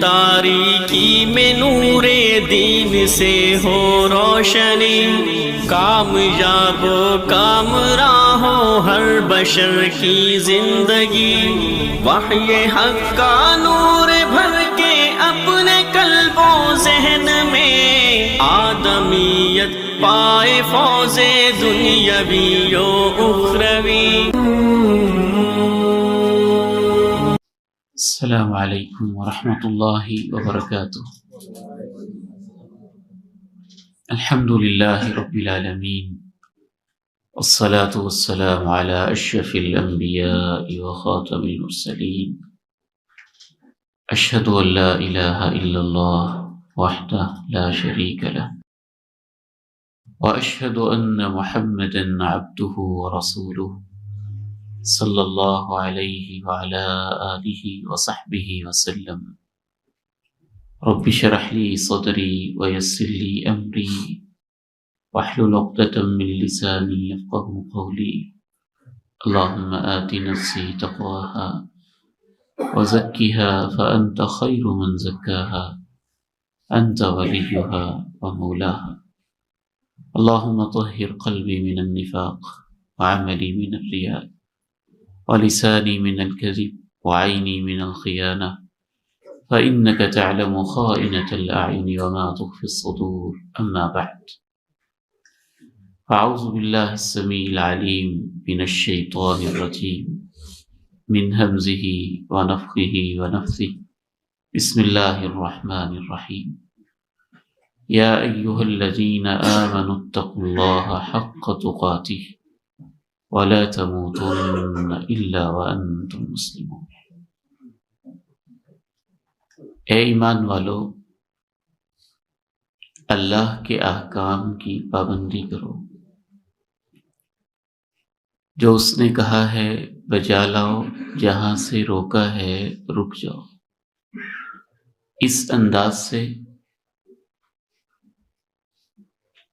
تاریکی میں نور دین سے ہو روشنی، کامیاب و کامراں ہو ہر بشر کی زندگی، وحی حق کا نور بھر کے اپنے قلب و ذہن میں، آدمیت پائے فوز دنیاوی و اخروی۔ السلام علیکم ورحمۃ اللہ وبرکاتہ۔ الحمد للہ رب العالمین، والصلاة والسلام علی اشرف الانبیاء وخاتم المرسلین، اشہد ان لا الہ الا اللہ وحدہ لا شریک لہ، واشہد ان محمدا عبدہ ورسولہ، صلی اللہ علیہ وعلی آلہ وصحبہ وسلم۔ رب اشرح لی صدری ویسر لی امری واحلل عقدۃ من لسانی یفقہوا قولی۔ اللہم آت نفسی تقواها وزکها فأنت خیر من زکاها انت ولیها ومولاها۔ اللہم طہر قلبی من النفاق وعملی من الریاء ولسانی من الكذب وعینی من الخیانة، فإنك تعلم خائنة الأعین وما تخفی الصدور، اما بعد، فاعوذ باللہ السمیع العلیم من الشیطان الرجیم، من ہمزہ ونفخہ ونفثہ، بسم اللہ الرحمن الرحیم۔ یا ایہا الذین آمنوا اتقوا اللہ حق تقاتہ ولا تموتن الا وانتم مسلمون۔ اے ایمان والو، اللہ کے احکام کی پابندی کرو، جو اس نے کہا ہے بجا لاؤ، جہاں سے روکا ہے رک جاؤ، اس انداز سے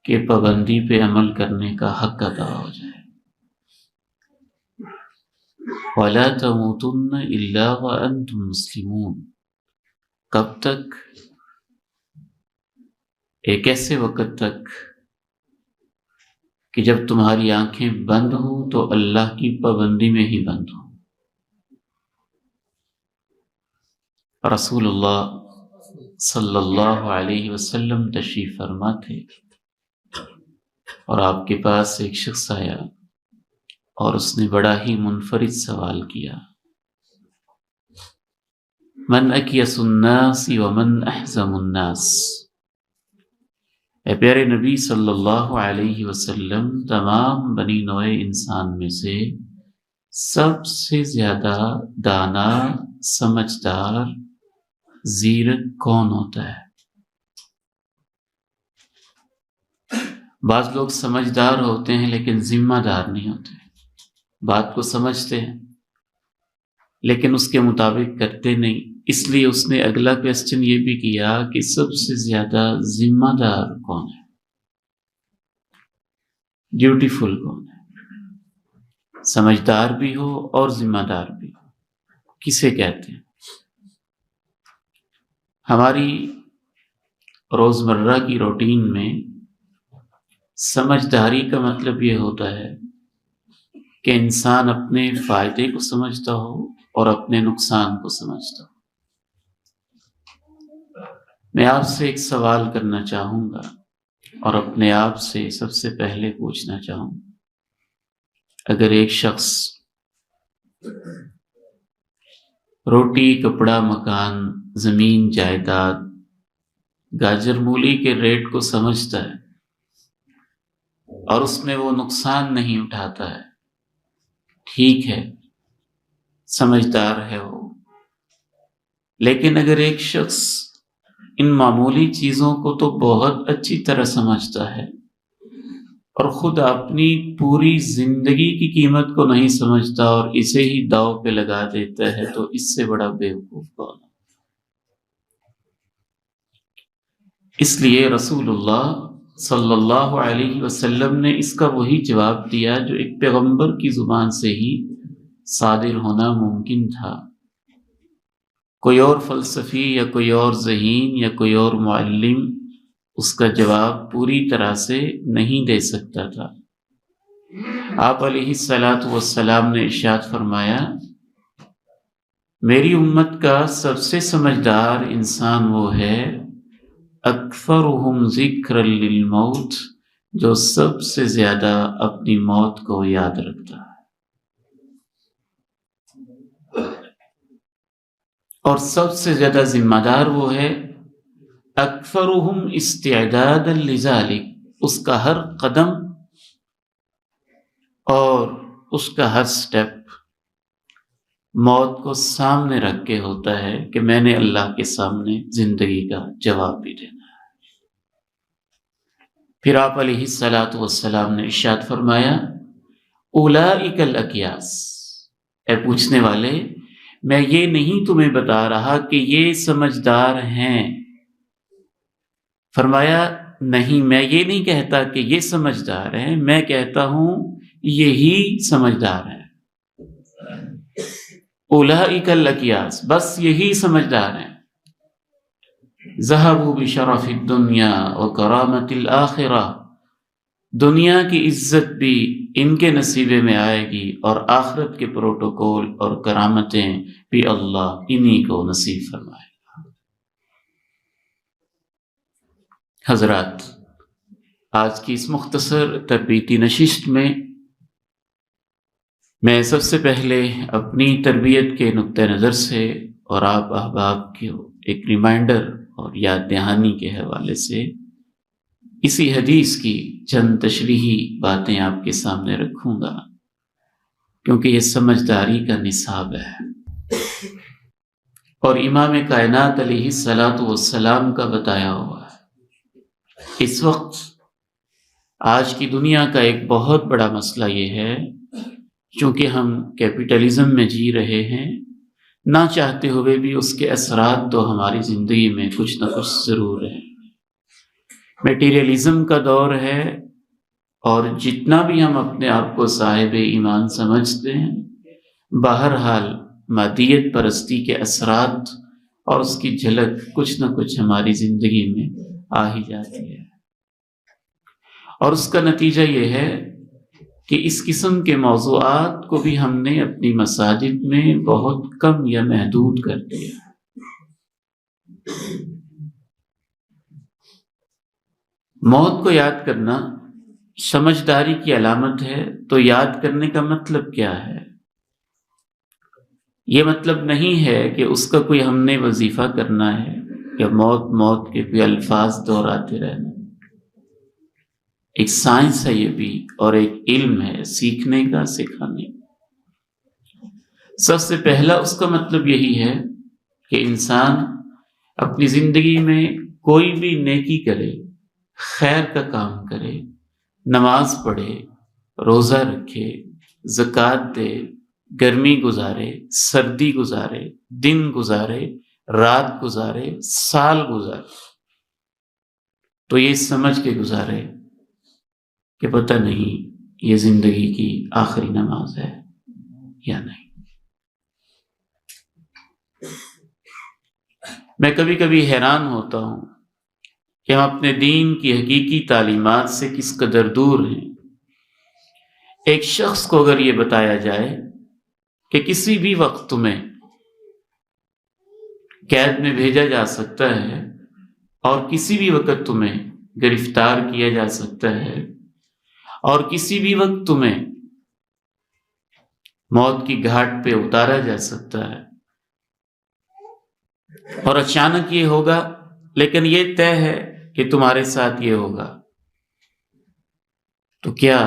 کہ پابندی پہ عمل کرنے کا حق ادا ہو جائے۔ وَلَا تَمُوتُنَّ إِلَّا وَأَنْتُمْ مُسْلِمُونَ، کب تک؟ ایک ایسے وقت تک کہ جب تمہاری آنکھیں بند ہوں تو اللہ کی پابندی میں ہی بند ہوں۔ رسول اللہ صلی اللہ علیہ وسلم تشریف فرما تھے، اور آپ کے پاس ایک شخص آیا اور اس نے بڑا ہی منفرد سوال کیا، من اکیس الناس ومن احزم الناس۔ اے پیارے نبی صلی اللہ علیہ وسلم، تمام بنی نوع انسان میں سے سب سے زیادہ دانا، سمجھدار، زیرک کون ہوتا ہے؟ بعض لوگ سمجھدار ہوتے ہیں لیکن ذمہ دار نہیں ہوتے، بات کو سمجھتے ہیں لیکن اس کے مطابق کرتے نہیں، اس لیے اس نے اگلا کویسچن یہ بھی کیا کہ سب سے زیادہ ذمہ دار کون ہے، ڈیوٹیفل کون ہے؟ سمجھدار بھی ہو اور ذمہ دار بھی ہو، کسے کہتے ہیں؟ ہماری روزمرہ کی روٹین میں سمجھداری کا مطلب یہ ہوتا ہے کہ انسان اپنے فائدے کو سمجھتا ہو اور اپنے نقصان کو سمجھتا ہو۔ میں آپ سے ایک سوال کرنا چاہوں گا اور اپنے آپ سے سب سے پہلے پوچھنا چاہوں گا، اگر ایک شخص روٹی، کپڑا، مکان، زمین، جائیداد، گاجر مولی کے ریٹ کو سمجھتا ہے اور اس میں وہ نقصان نہیں اٹھاتا ہے، ٹھیک ہے، سمجھدار ہے وہ، لیکن اگر ایک شخص ان معمولی چیزوں کو تو بہت اچھی طرح سمجھتا ہے اور خود اپنی پوری زندگی کی قیمت کو نہیں سمجھتا اور اسے ہی داؤ پہ لگا دیتا ہے، تو اس سے بڑا بیوقوف کون ہے؟ اس لیے رسول اللہ صلی اللہ علیہ وسلم نے اس کا وہی جواب دیا جو ایک پیغمبر کی زبان سے ہی صادر ہونا ممکن تھا۔ کوئی اور فلسفی یا کوئی اور ذہین یا کوئی اور معلم اس کا جواب پوری طرح سے نہیں دے سکتا تھا۔ آپ علیہ الصلاۃ والسلام نے ارشاد فرمایا، میری امت کا سب سے سمجھدار انسان وہ ہے اکثرہم ذکرا للموت، جو سب سے زیادہ اپنی موت کو یاد رکھتا ہے، اور سب سے زیادہ ذمہ دار وہ ہے اکثرہم استعدادا لذالک، اس کا ہر قدم اور اس کا ہر سٹیپ موت کو سامنے رکھ کے ہوتا ہے کہ میں نے اللہ کے سامنے زندگی کا جواب بھی دینا ہے۔ پھر آپ علیہ الصلاۃ والسلام نے ارشاد فرمایا، اولئک الاکیاس، اے پوچھنے والے میں یہ نہیں تمہیں بتا رہا کہ یہ سمجھدار ہیں، فرمایا نہیں، میں یہ نہیں کہتا کہ یہ سمجھدار ہیں، میں کہتا ہوں یہی سمجھدار ہیں۔ اولئک الاکیاس، بس یہی سمجھدار ہیں۔ ذہبوا بشرف الدنیا وکرامت الآخرہ، دنیا کی عزت بھی ان کے نصیبے میں آئے گی اور آخرت کے پروٹوکول اور کرامتیں بھی اللہ انہی کو نصیب فرمائے گا۔ حضرات، آج کی اس مختصر تربیتی نشست میں سب سے پہلے اپنی تربیت کے نقطہ نظر سے اور آپ احباب کے ایک ریمائنڈر اور یاد دہانی کے حوالے سے اسی حدیث کی چند تشریحی باتیں آپ کے سامنے رکھوں گا، کیونکہ یہ سمجھداری کا نصاب ہے اور امام کائنات علیہ الصلاۃ والسلام کا بتایا ہوا ہے۔ اس وقت آج کی دنیا کا ایک بہت بڑا مسئلہ یہ ہے، چونکہ ہم کیپٹلزم میں جی رہے ہیں، نہ چاہتے ہوئے بھی اس کے اثرات تو ہماری زندگی میں کچھ نہ کچھ ضرور ہیں۔ میٹیریلزم کا دور ہے، اور جتنا بھی ہم اپنے آپ کو صاحب ایمان سمجھتے ہیں، بہرحال مادیت پرستی کے اثرات اور اس کی جھلک کچھ نہ کچھ ہماری زندگی میں آ ہی جاتی ہے، اور اس کا نتیجہ یہ ہے کہ اس قسم کے موضوعات کو بھی ہم نے اپنی مساجد میں بہت کم یا محدود کر دیا۔ موت کو یاد کرنا سمجھداری کی علامت ہے، تو یاد کرنے کا مطلب کیا ہے؟ یہ مطلب نہیں ہے کہ اس کا کوئی ہم نے وظیفہ کرنا ہے یا موت موت کے کوئی الفاظ دہراتے رہنا۔ ایک سائنس ہے یہ بھی، اور ایک علم ہے سیکھنے کا، سکھانے کا۔ سب سے پہلا اس کا مطلب یہی ہے کہ انسان اپنی زندگی میں کوئی بھی نیکی کرے، خیر کا کام کرے، نماز پڑھے، روزہ رکھے، زکوٰۃ دے، گرمی گزارے، سردی گزارے، دن گزارے، رات گزارے، سال گزارے، تو یہ سمجھ کے گزارے کہ پتہ نہیں یہ زندگی کی آخری نماز ہے یا نہیں۔ میں کبھی کبھی حیران ہوتا ہوں کہ ہم اپنے دین کی حقیقی تعلیمات سے کس قدر دور ہیں۔ ایک شخص کو اگر یہ بتایا جائے کہ کسی بھی وقت تمہیں قید میں بھیجا جا سکتا ہے اور کسی بھی وقت تمہیں گرفتار کیا جا سکتا ہے اور کسی بھی وقت تمہیں موت کی گھاٹ پہ اتارا جا سکتا ہے، اور اچانک یہ ہوگا، لیکن یہ طے ہے کہ تمہارے ساتھ یہ ہوگا، تو کیا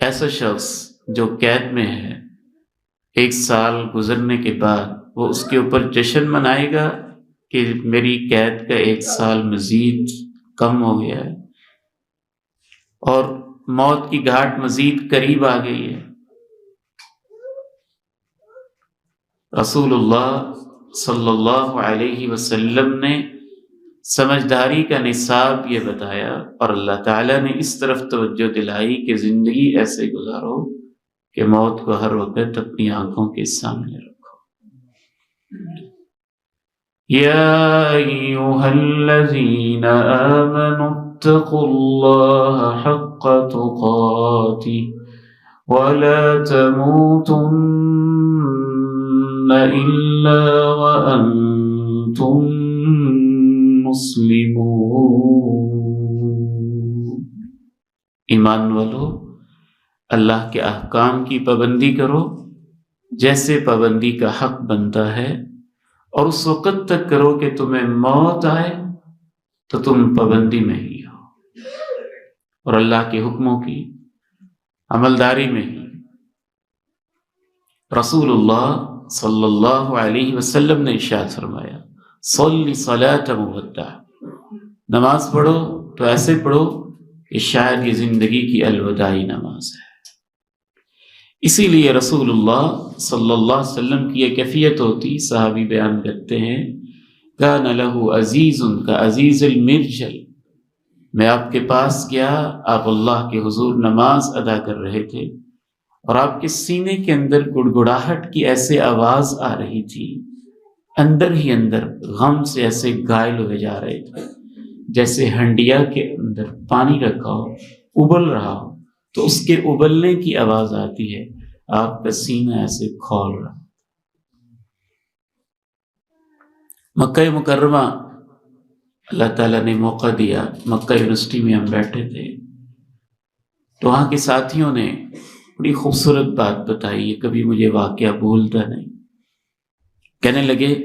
ایسا شخص جو قید میں ہے 1 سال گزرنے کے بعد وہ اس کے اوپر جشن منائے گا کہ میری قید کا 1 سال مزید کم ہو گیا ہے اور موت کی گھاٹ مزید قریب آ گئی ہے؟ رسول اللہ صلی اللہ علیہ وسلم نے سمجھداری کا نصاب یہ بتایا، اور اللہ تعالیٰ نے اس طرف توجہ دلائی کہ زندگی ایسے گزارو کہ موت کو ہر وقت اپنی آنکھوں کے سامنے رکھو۔ يا أيها الذين آمنوا اتقوا الله حق تقاته ولا تموتن إلا وأنتم مسلمون۔ ایمان والو، اللہ کے احکام کی پابندی کرو جیسے پابندی کا حق بنتا ہے، اور اس وقت تک کرو کہ تمہیں موت آئے تو تم پابندی میں ہی ہو، اور اللہ کے حکموں کی عملداری میں ہی۔ رسول اللہ صلی اللہ علیہ وسلم نے ارشاد فرمایا، صلی صلاۃ مودع، نماز پڑھو تو ایسے پڑھو کہ شاید یہ زندگی کی الوداعی نماز ہے۔ اسی لیے رسول اللہ صلی اللہ علیہ وسلم کی یہ کیفیت ہوتی، صحابی بیان کرتے ہیں، کان لہ عزیز کا عزیز المرجل، میں آپ کے پاس گیا، آپ اللہ کے حضور نماز ادا کر رہے تھے، اور آپ کے سینے کے اندر گڑگڑاہٹ کی ایسے آواز آ رہی تھی، اندر ہی اندر غم سے ایسے گھائل ہوئے جا رہے تھے، جیسے ہنڈیا کے اندر پانی رکھا ہو، ابل رہا ہو تو اس کے ابلنے کی آواز آتی ہے، آپ کا سینہ ایسے کھول رہا۔ مکہ مکرمہ اللہ تعالیٰ نے موقع دیا، مکہ یونیورسٹی میں ہم بیٹھے تھے تو وہاں کے ساتھیوں نے بڑی خوبصورت بات بتائی، یہ کبھی مجھے واقعہ بھولتا نہیں۔ کہنے لگے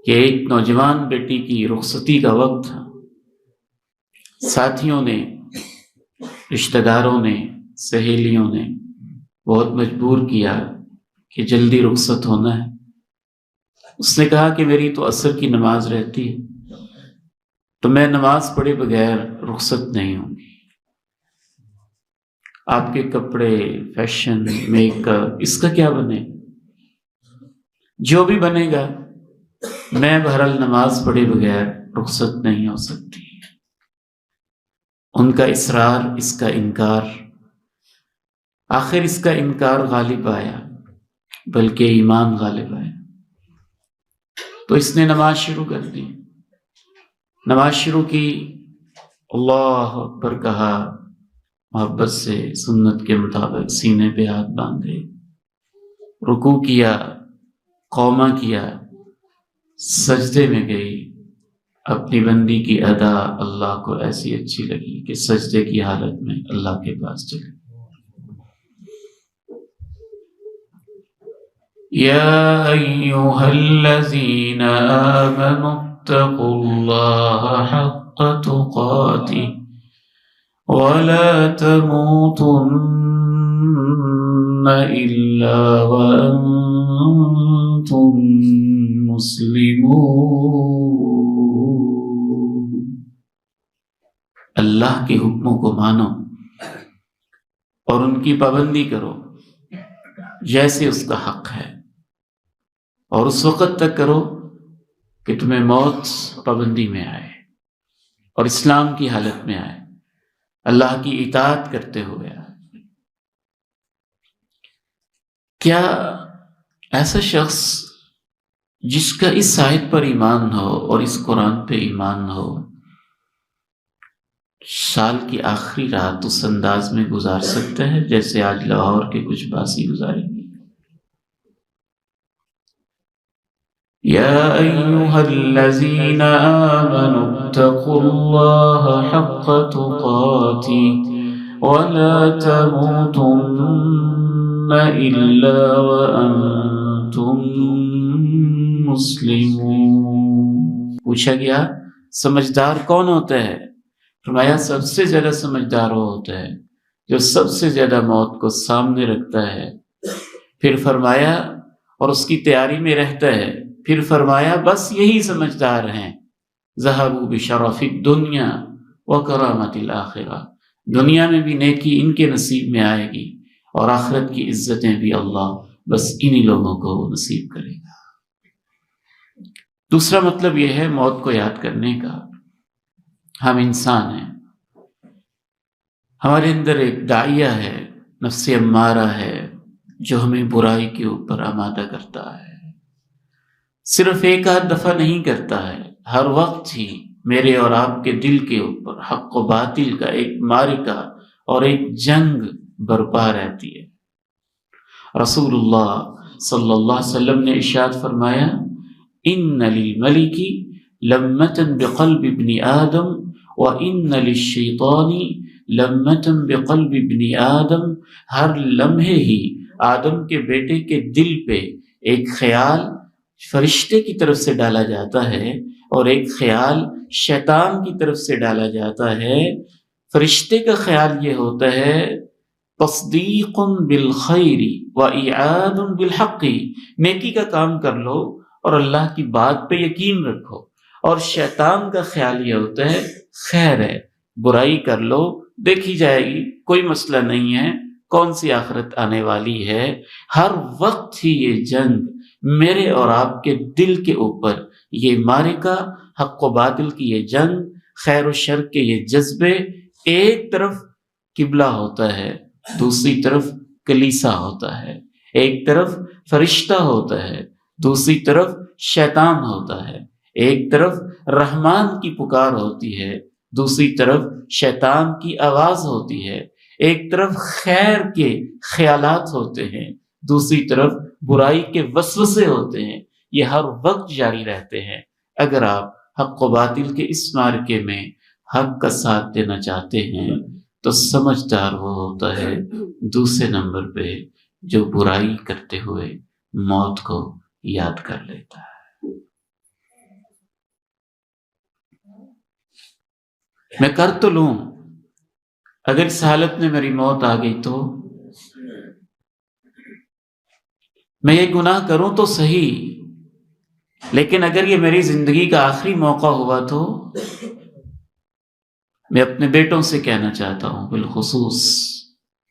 کہ ایک نوجوان بیٹی کی رخصتی کا وقت تھا، ساتھیوں نے، رشتہ داروں نے، سہیلیوں نے بہت مجبور کیا کہ جلدی رخصت ہونا ہے۔ اس نے کہا کہ میری تو عصر کی نماز رہتی ہے، تو میں نماز پڑھے بغیر رخصت نہیں ہوں گی۔ آپ کے کپڑے، فیشن، میک اپ، اس کا کیا بنے، جو بھی بنے گا، میں بہرحال نماز پڑھے بغیر رخصت نہیں ہو سکتی۔ ان کا اصرار، اس کا انکار، آخر اس کا انکار غالب آیا، بلکہ ایمان غالب آیا، تو اس نے نماز شروع کر دی۔ نماز شروع کی، اللہ اکبر کہا، محبت سے سنت کے مطابق سینے پہ ہاتھ باندھے، رکوع کیا، قومہ کیا، سجدے میں گئی۔ اپنی بندی کی ادا اللہ کو ایسی اچھی لگی کہ سجدے کی حالت میں اللہ کے پاس چلے۔ یا ایھا الذین آمنوا اتقوا اللہ حق تقاتہ ولا تموتن الا وانتم مسلمون۔ اللہ کے حکموں کو مانو اور ان کی پابندی کرو جیسے اس کا حق ہے، اور اس وقت تک کرو کہ تمہیں موت پابندی میں آئے اور اسلام کی حالت میں آئے، اللہ کی اطاعت کرتے ہوئے آئے۔ کیا ایسا شخص جس کا اس آیت پر ایمان ہو اور اس قرآن پہ ایمان ہو، سال کی آخری رات اس انداز میں گزار سکتا ہے جیسے آج لاہور کے کچھ باسی گزاریں گے؟ یا ایھا الذین آمنوا اتقوا اللہ حق تقاتہ ولا تموتن الا وانتم مسلمون۔ پوچھا گیا سمجھدار کون ہوتا ہے؟ فرمایا سب سے زیادہ سمجھدار وہ ہوتا ہے جو سب سے زیادہ موت کو سامنے رکھتا ہے، پھر فرمایا اور اس کی تیاری میں رہتا ہے، پھر فرمایا بس یہی سمجھدار ہیں، ذہبوا بشرف الدنیا وکرامۃ الآخرہ، دنیا میں بھی نیکی ان کے نصیب میں آئے گی اور آخرت کی عزتیں بھی اللہ بس انہی لوگوں کو نصیب کرے گا۔ دوسرا مطلب یہ ہے موت کو یاد کرنے کا، ہم انسان ہیں، ہمارے اندر ایک داعیہ ہے، نفس امارہ ہے، جو ہمیں برائی کے اوپر آمادہ کرتا ہے، صرف ایک آدھ دفعہ نہیں کرتا ہے، ہر وقت ہی میرے اور آپ کے دل کے اوپر حق و باطل کا ایک معرکہ اور ایک جنگ برپا رہتی ہے۔ رسول اللہ صلی اللہ علیہ وسلم نے ارشاد فرمایا، ان للملک لمۃ بقلب ابن آدم وان للشیطان لمۃ بقلب ابن آدم، ہر لمحے ہی آدم کے بیٹے کے دل پہ ایک خیال فرشتے کی طرف سے ڈالا جاتا ہے اور ایک خیال شیطان کی طرف سے ڈالا جاتا ہے۔ فرشتے کا خیال یہ ہوتا ہے تصدیق بالخیر واعاد بالحق، نیکی کا کام کر لو اور اللہ کی بات پہ یقین رکھو، اور شیطان کا خیال یہ ہوتا ہے خیر ہے، برائی کر لو، دیکھی جائے گی، کوئی مسئلہ نہیں ہے، کون سی آخرت آنے والی ہے۔ ہر وقت ہی یہ جنگ میرے اور آپ کے دل کے اوپر، یہ معرکہ، حق و باطل کی یہ جنگ، خیر و شر کے یہ جذبے، ایک طرف قبلہ ہوتا ہے، دوسری طرف کلیسا ہوتا ہے، ایک طرف فرشتہ ہوتا ہے، دوسری طرف شیطان ہوتا ہے، ایک طرف رحمان کی پکار ہوتی ہے، دوسری طرف شیطان کی آواز ہوتی ہے، ایک طرف خیر کے خیالات ہوتے ہیں، دوسری طرف برائی کے وسوسے ہوتے ہیں، یہ ہر وقت جاری رہتے ہیں۔ اگر آپ حق و باطل کے اس معرکے میں حق کا ساتھ دینا چاہتے ہیں تو سمجھدار وہ ہوتا ہے دوسرے نمبر پہ جو برائی کرتے ہوئے موت کو یاد کر لیتا ہے۔ میں کر تو لوں، اگر اس حالت میں میری موت آ گئی تو میں یہ گناہ کروں تو صحیح، لیکن اگر یہ میری زندگی کا آخری موقع ہوا تو میں اپنے بیٹوں سے کہنا چاہتا ہوں، بالخصوص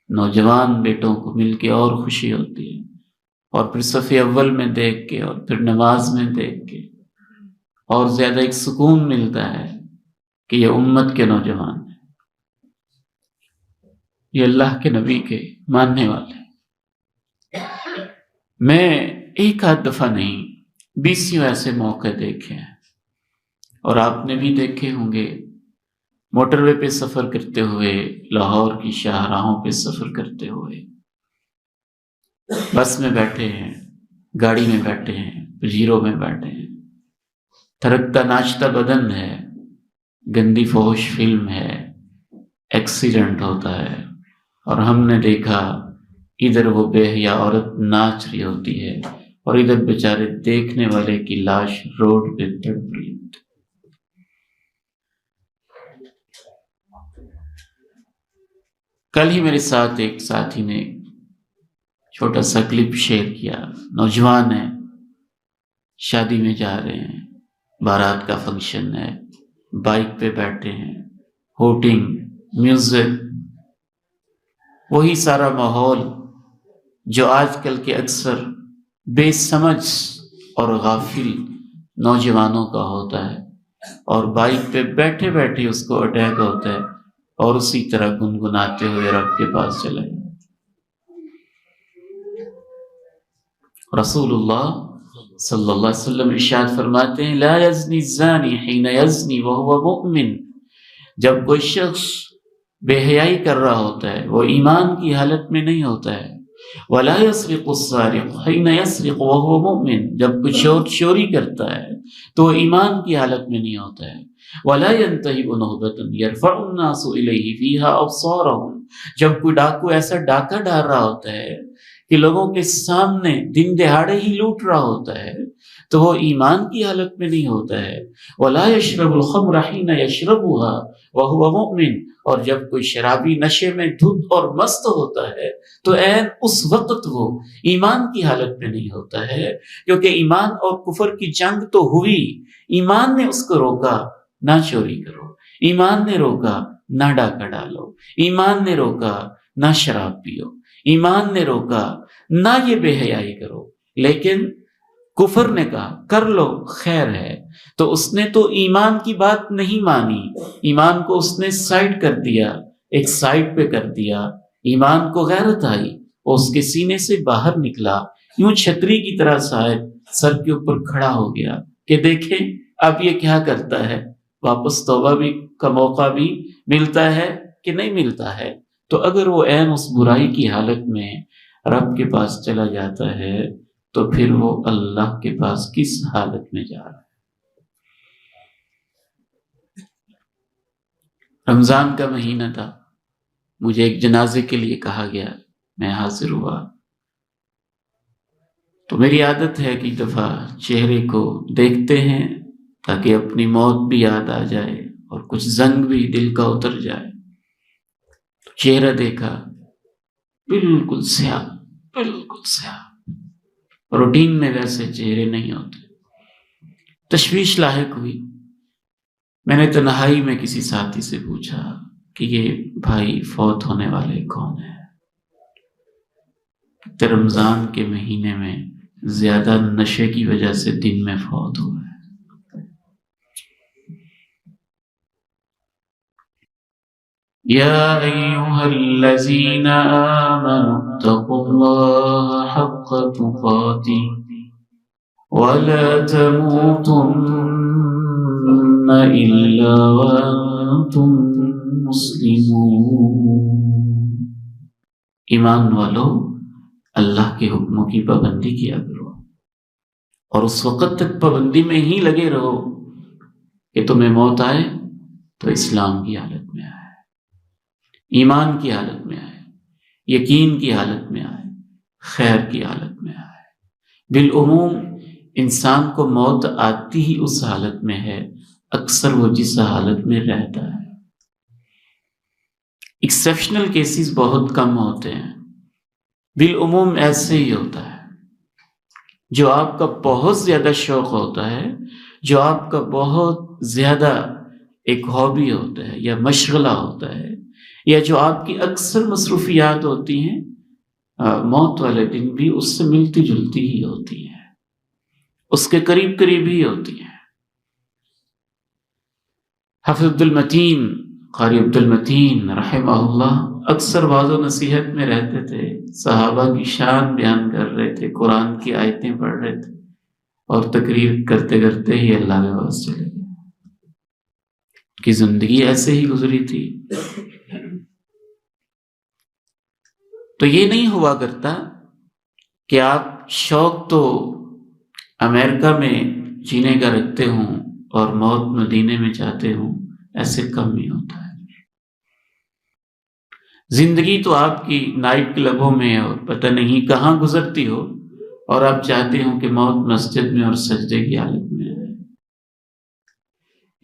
نوجوان بیٹوں کو مل کے اور خوشی ہوتی ہے، اور پھر صف اول میں دیکھ کے اور پھر نماز میں دیکھ کے اور زیادہ ایک سکون ملتا ہے کہ یہ امت کے نوجوان ہیں، یہ اللہ کے نبی کے ماننے والے ہیں۔ میں ایک آدھ دفعہ نہیں، 20 ایسے موقع دیکھے ہیں، اور آپ نے بھی دیکھے ہوں گے، موٹر وے پہ سفر کرتے ہوئے، لاہور کی شاہراہوں پہ سفر کرتے ہوئے، بس میں بیٹھے ہیں، گاڑی میں بیٹھے ہیں، پجیروں میں بیٹھے ہیں، تھرکتا ناچتا بدن ہے، گندی فحش فلم ہے، ایکسیڈنٹ ہوتا ہے، اور ہم نے دیکھا ادھر وہ بے حیا عورت ناچ رہی ہوتی ہے اور ادھر بیچارے دیکھنے والے کی لاش روڈ پہ تڑپ رہی ہوتی ہے۔ کل ہی میرے ساتھ ایک ساتھی نے چھوٹا سا کلپ شیئر کیا، نوجوان ہیں، شادی میں جا رہے ہیں، بارات کا فنکشن ہے، بائک پہ بیٹھے ہیں، ہوٹنگ، میوزک، وہی سارا ماحول جو آج کل کے اکثر بے سمجھ اور غافل نوجوانوں کا ہوتا ہے، اور بائک پہ بیٹھے بیٹھے اس کو اٹیک ہوتا ہے اور اسی طرح گنگناتے ہوئے رب کے پاس چلے گئے۔ رسول اللہ صلی اللہ علیہ وسلم ارشاد فرماتے ہیں، لا یزنی الزانی حین یزنی وہو مؤمن، جب کوئی شخص بے حیائی کر رہا ہوتا ہے وہ ایمان کی حالت میں نہیں ہوتا ہے، ولا یسرق السارق حین یسرق وہو مؤمن، جب کوئی چور چوری کرتا ہے تو وہ ایمان کی حالت میں نہیں ہوتا ہے، ولا ينتهب نهبة يرفع الناس إليه فيها أبصارهم، جب کوئی ڈاکو ایسا ڈاکہ ڈال رہا ہوتا ہے کہ لوگوں کے سامنے دن دہاڑے ہی لوٹ رہا ہوتا ہے تو وہ ایمان کی حالت میں نہیں ہوتا ہے، ولا يشرب الخمر حين يشربها وهو مؤمن، اور جب کوئی شرابی نشے میں دھت اور مست ہوتا ہے تو عین اس وقت وہ ایمان کی حالت میں نہیں ہوتا ہے، کیونکہ ایمان اور کفر کی جنگ تو ہوئی، ایمان نے اس کو روکا نہ چوری کرو، ایمان نے روکا نہ ڈاکہ ڈالو، ایمان نے روکا نہ شراب پیو، ایمان نے روکا نہ یہ بے حیائی کرو، لیکن کفر نے کہا کر لو خیر ہے، تو اس نے تو ایمان کی بات نہیں مانی، ایمان کو اس نے سائڈ کر دیا، ایک سائڈ پہ کر دیا، ایمان کو غیرت آئی، وہ اس کے سینے سے باہر نکلا، یوں چھتری کی طرح صاحب سر کے اوپر کھڑا ہو گیا کہ دیکھیں اب یہ کیا کرتا ہے، واپس توبہ بھی کا موقع بھی ملتا ہے کہ نہیں ملتا ہے۔ تو اگر وہ عین اس برائی کی حالت میں رب کے پاس چلا جاتا ہے تو پھر وہ اللہ کے پاس کس حالت میں جا رہا ہے۔ رمضان کا مہینہ تھا، مجھے ایک جنازے کے لیے کہا گیا، میں حاضر ہوا۔ تو میری عادت ہے کہ دفعہ چہرے کو دیکھتے ہیں تاکہ اپنی موت بھی یاد آ جائے اور کچھ زنگ بھی دل کا اتر جائے۔ تو چہرہ دیکھا، بالکل سیاہ، بالکل سیاہ، روٹین میں ویسے چہرے نہیں ہوتے۔ تشویش لاحق ہوئی، میں نے تنہائی میں کسی ساتھی سے پوچھا کہ یہ بھائی فوت ہونے والے کون ہیں؟ کہ رمضان کے مہینے میں زیادہ نشے کی وجہ سے دن میں فوت ہوا ہے۔ یا ایھا الذین آمنوا اتقوا اللہ حق تقاتہ ولا تموتن الا وانتم مسلمون۔ ایمان والو اللہ کے حکموں کی پابندی کیا کرو اور اس وقت تک پابندی میں ہی لگے رہو کہ تمہیں موت آئے تو اسلام کی حالت میں آئے، ایمان کی حالت میں آئے، یقین کی حالت میں آئے، خیر کی حالت میں آئے۔ بالعموم انسان کو موت آتی ہی اس حالت میں ہے، اکثر وہ جس حالت میں رہتا ہے۔ ایکسیپشنل کیسز بہت کم ہوتے ہیں، بالعموم ایسے ہی ہوتا ہے۔ جو آپ کا بہت زیادہ شوق ہوتا ہے، جو آپ کا بہت زیادہ ایک ہابی ہوتا ہے یا مشغلہ ہوتا ہے، یا جو آپ کی اکثر مصروفیات ہوتی ہیں، موت والے دن بھی اس سے ملتی جلتی ہی ہوتی ہیں، اس کے قریب قریب ہی ہوتی ہیں۔ حافظ عبد المتین، قاری عبد المتین رحمہ اللہ اکثر واعظ و نصیحت میں رہتے تھے، صحابہ کی شان بیان کر رہے تھے، قرآن کی آیتیں پڑھ رہے تھے، اور تقریر کرتے کرتے ہی اللہ کے پاس چلے گئے۔ کی زندگی ایسے ہی گزری تھی۔ تو یہ نہیں ہوا کرتا کہ آپ شوق تو امریکہ میں جینے کا رکھتے ہوں اور موت مدینے میں چاہتے ہوں، ایسے کم ہی ہوتا ہے۔ زندگی تو آپ کی نائٹ کلبوں میں اور پتہ نہیں کہاں گزرتی ہو، اور آپ چاہتے ہوں کہ موت مسجد میں اور سجدے کی حالت میں ہے۔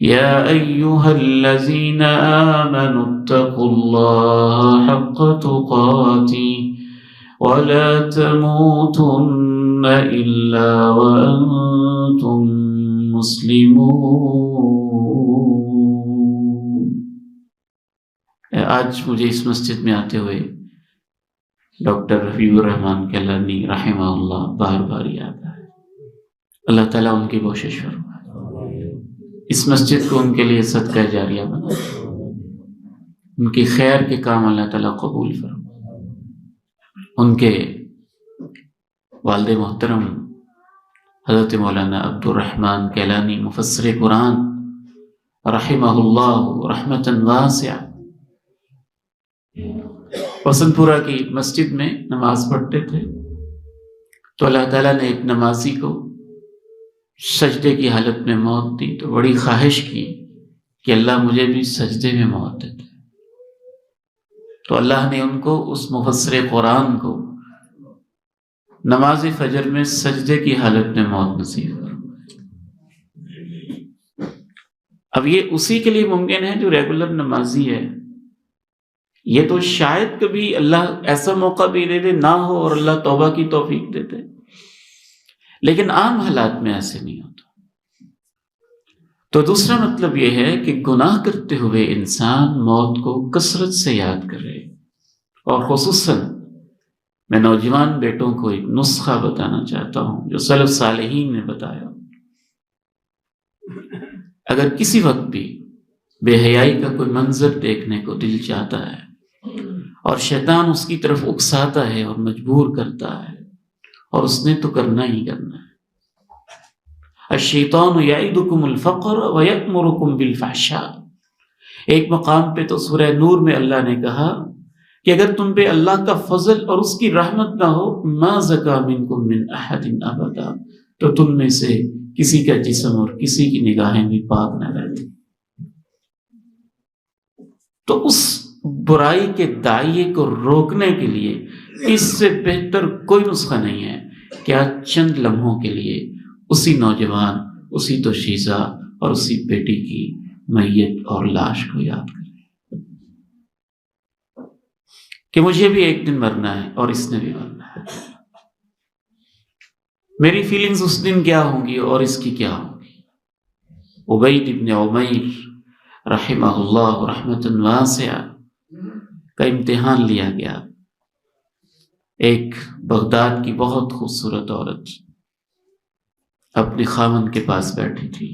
یا ایھا الذین آمنوا اتقوا اللہ حق تقاتہ ولا تموتن الا وانتم مسلمون۔ آج مجھے اس مسجد میں آتے ہوئے ڈاکٹر حبیب الرحمن کیلانی رحمہ اللہ بار بار یاد آئے۔ اللہ تعالیٰ ان کی بخشش فرمائے، اس مسجد کو ان کے لیے صدقہ جاریہ بنا، ان کی خیر کے کام اللہ تعالیٰ قبول فرمائے۔ ان کے والد محترم حضرت مولانا عبد الرحمن کیلانی مفسر قرآن رحمہ اللہ رحمتا واسعہ وسنت پورہ کی مسجد میں نماز پڑھتے تھے، تو اللہ تعالیٰ نے ایک نمازی کو سجدے کی حالت میں موت دی، تو بڑی خواہش کی کہ اللہ مجھے بھی سجدے میں موت دے دے۔ تو اللہ نے ان کو، اس مفسر قرآن کو، نماز فجر میں سجدے کی حالت میں موت نصیب فرمائی۔ اب یہ اسی کے لیے ممکن ہے جو ریگولر نمازی ہے۔ یہ تو شاید کبھی اللہ ایسا موقع بھی دے دے نہ ہو اور اللہ توبہ کی توفیق دے دے، لیکن عام حالات میں ایسے نہیں ہوتا۔ تو دوسرا مطلب یہ ہے کہ گناہ کرتے ہوئے انسان موت کو کثرت سے یاد کرے، اور خصوصاً میں نوجوان بیٹوں کو ایک نسخہ بتانا چاہتا ہوں جو سلف صالحین نے بتایا۔ اگر کسی وقت بھی بے حیائی کا کوئی منظر دیکھنے کو دل چاہتا ہے اور شیطان اس کی طرف اکساتا ہے اور مجبور کرتا ہے، اور اس نے تو کرنا ہی کرنا ہے۔ الشیطان یعدکم الفقر ویأمرکم بالفحشاء۔ ایک مقام پہ تو سورہ نور میں اللہ نے کہا کہ اگر تم پہ اللہ کا فضل اور اس کی رحمت نہ ہو، ما زکا منکم من احد ابدا، تو تم میں سے کسی کا جسم اور کسی کی نگاہیں بھی پاک نہ رہتی۔ تو اس برائی کے داعیے کو روکنے کے لیے اس سے بہتر کوئی نسخہ نہیں ہے کہ آج چند لمحوں کے لیے اسی نوجوان، اسی دوشیزہ اور اسی بیٹی کی میت اور لاش کو یاد کریں کہ مجھے بھی ایک دن مرنا ہے اور اس نے بھی مرنا ہے۔ میری فیلنگز اس دن کیا ہوں گی اور اس کی کیا ہوں گی۔ عبید ابن عمیر رحمہ اللہ رحمۃ واسعہ کا امتحان لیا گیا۔ ایک بغداد کی بہت خوبصورت عورت اپنے خاوند کے پاس بیٹھی تھی،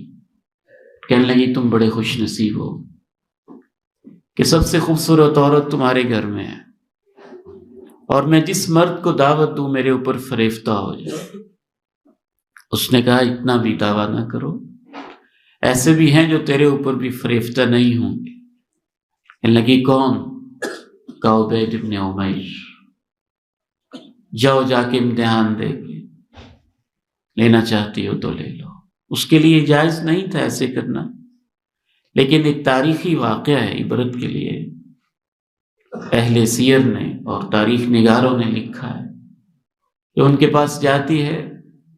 کہنے لگی تم بڑے خوش نصیب ہو کہ سب سے خوبصورت عورت تمہارے گھر میں ہے، اور میں جس مرد کو دعوت دوں میرے اوپر فریفتہ ہو جائے۔ اس نے کہا اتنا بھی دعویٰ نہ کرو، ایسے بھی ہیں جو تیرے اوپر بھی فریفتہ نہیں ہوں گے۔ کہنے لگی کون؟ کہا عبید ابن عمیر۔ جاؤ جا کے امتحان دے کے لینا چاہتی ہو تو لے لو۔ اس کے لیے جائز نہیں تھا ایسے کرنا، لیکن ایک تاریخی واقعہ ہے عبرت کے لیے۔ اہل سیر نے اور تاریخ نگاروں نے لکھا ہے کہ ان کے پاس جاتی ہے،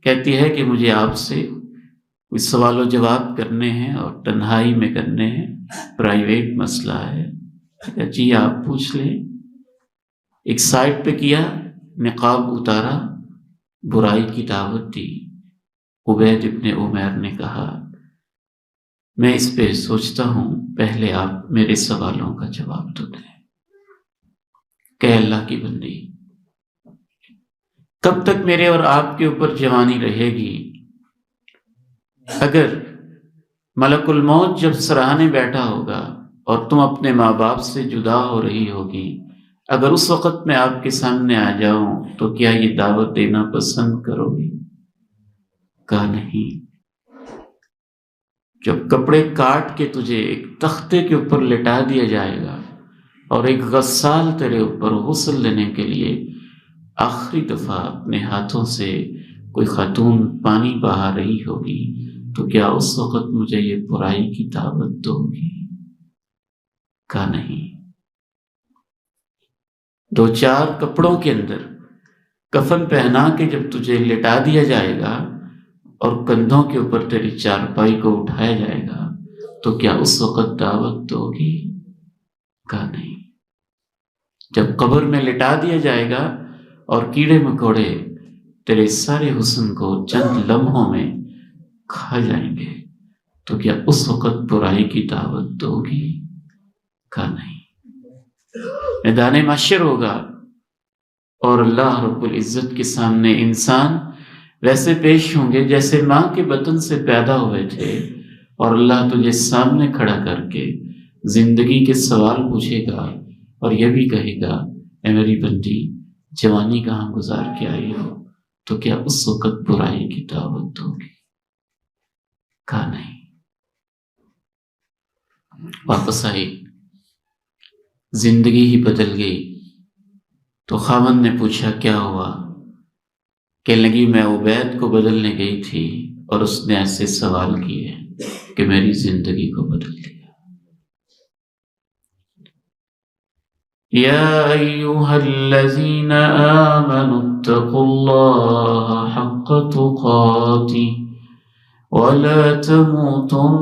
کہتی ہے کہ مجھے آپ سے کچھ سوال و جواب کرنے ہیں اور تنہائی میں کرنے ہیں، پرائیویٹ مسئلہ ہے۔ جی آپ پوچھ لیں۔ ایک سائٹ پہ کیا، نقاب اتارا، برائی کی دعوت دی۔ عبید ابن عمیر نے کہا میں اس پہ سوچتا ہوں، پہلے آپ میرے سوالوں کا جواب تو دیں۔ کہ اللہ کی بندی، کب تک میرے اور آپ کے اوپر جوانی رہے گی؟ اگر ملک الموت جب سراہنے بیٹھا ہوگا اور تم اپنے ماں باپ سے جدا ہو رہی ہوگی، اگر اس وقت میں آپ کے سامنے آ جاؤں تو کیا یہ دعوت دینا پسند کرو گی؟ کہا نہیں۔ جب کپڑے کاٹ کے تجھے ایک تختے کے اوپر لٹا دیا جائے گا اور ایک غسال تیرے اوپر غسل لینے کے لیے آخری دفعہ اپنے ہاتھوں سے کوئی خاتون پانی بہا رہی ہوگی، تو کیا اس وقت مجھے یہ برائی کی دعوت دو گی؟ کہا نہیں۔ دو چار کپڑوں کے اندر کفن پہنا کے جب تجھے لٹا دیا جائے گا اور کندھوں کے اوپر تیری چارپائی کو اٹھایا جائے گا، تو کیا اس وقت دعوت دو گی؟ کہا نہیں۔ جب قبر میں لٹا دیا جائے گا اور کیڑے مکوڑے تیرے سارے حسن کو چند لمحوں میں کھا جائیں گے، تو کیا اس وقت برائی کی دعوت دو گی؟ کہا نہیں۔ میدان محشر ہوگا اور اللہ رب العزت کے سامنے انسان ویسے پیش ہوں گے جیسے ماں کے بطن سے پیدا ہوئے تھے، اور اللہ تجھے سامنے کھڑا کر کے زندگی کے سوال پوچھے گا اور یہ بھی کہے گا اے میری بندی جوانی کہاں گزار کے آئی ہو، تو کیا اس وقت برائی کی دعوت دو گی؟ کہا نہیں۔ واپس آئی، زندگی ہی بدل گئی۔ تو خاوند نے پوچھا کیا ہوا؟ کہنے لگی میں عبید کو بدلنے گئی تھی اور اس نے ایسے سوال کیے کہ میری زندگی کو بدل دیا۔ یا ایھا الذین آمنوا اتقوا اللہ حق تقاتہ ولا تموتن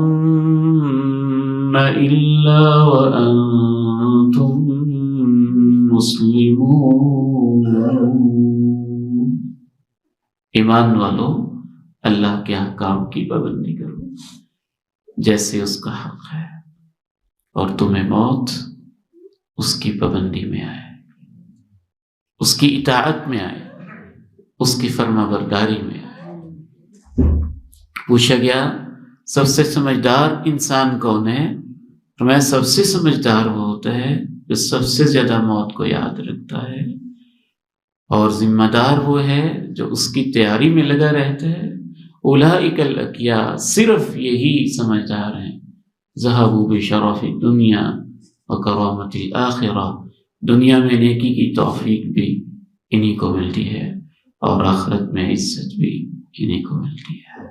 الا وانتم مسلمون۔ ایمان والو اللہ کے احکام کی پابندی کرو جیسے اس کا حق ہے، اور تمہیں موت اس کی پابندی میں آئے، اس کی اطاعت میں آئے، اس کی فرما برداری میں آئے۔ پوچھا گیا سب سے سمجھدار انسان کون ہے؟ فرمایا سب سے سمجھدار وہ ہوتا ہے جو سب سے زیادہ موت کو یاد رکھتا ہے، اور ذمہ دار وہ ہے جو اس کی تیاری میں لگا رہتا ہے۔ اولئک الاقیاء، صرف یہی سمجھدار ہیں، ذہبوا بشرف الدنیا وکرامت الآخرہ، دنیا میں نیکی کی توفیق بھی انہی کو ملتی ہے اور آخرت میں عزت بھی انہی کو ملتی ہے۔